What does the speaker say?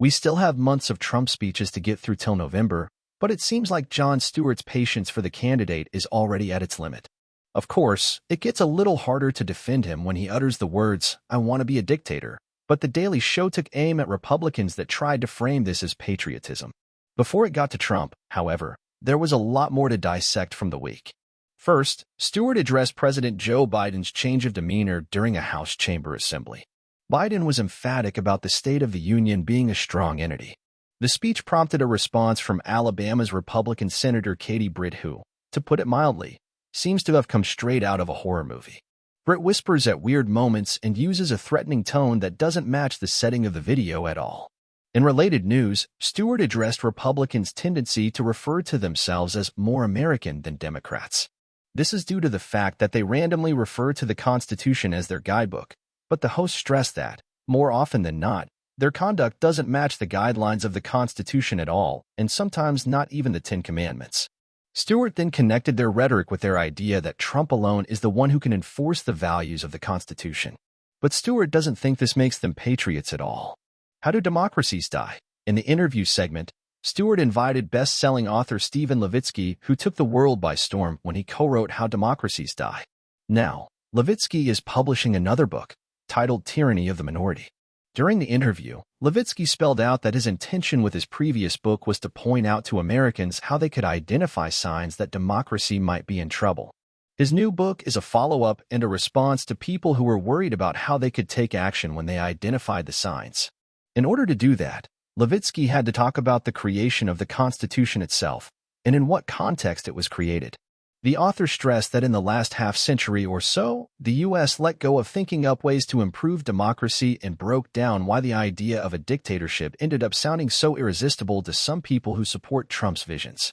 We still have months of Trump speeches to get through till November, but it seems like Jon Stewart's patience for the candidate is already at its limit. Of course, it gets a little harder to defend him when he utters the words, "I want to be a dictator," but The Daily Show took aim at Republicans that tried to frame this as patriotism. Before it got to Trump, however, there was a lot more to dissect from the week. First, Stewart addressed President Joe Biden's change of demeanor during a House chamber assembly. Biden was emphatic about the State of the Union being a strong entity. The speech prompted a response from Alabama's Republican Senator Britt, who, to put it mildly, seems to have come straight out of a horror movie. Britt whispers at weird moments and uses a threatening tone that doesn't match the setting of the video at all. In related news, Stewart addressed Republicans' tendency to refer to themselves as more American than Democrats. This is due to the fact that they randomly refer to the Constitution as their guidebook, but the host stressed that, more often than not, their conduct doesn't match the guidelines of the Constitution at all, and sometimes not even the Ten Commandments. Stewart then connected their rhetoric with their idea that Trump alone is the one who can enforce the values of the Constitution. But Stewart doesn't think this makes them patriots at all. How do democracies die? In the interview segment, Stewart invited best-selling author Stephen Levitsky, who took the world by storm when he co-wrote How Democracies Die. Now, Levitsky is publishing another book, titled Tyranny of the Minority. During the interview, Levitsky spelled out that his intention with his previous book was to point out to Americans how they could identify signs that democracy might be in trouble. His new book is a follow-up and a response to people who were worried about how they could take action when they identified the signs. In order to do that, Levitsky had to talk about the creation of the Constitution itself and in what context it was created. The author stressed that in the last half-century or so, the U.S. let go of thinking up ways to improve democracy and broke down why the idea of a dictatorship ended up sounding so irresistible to some people who support Trump's visions.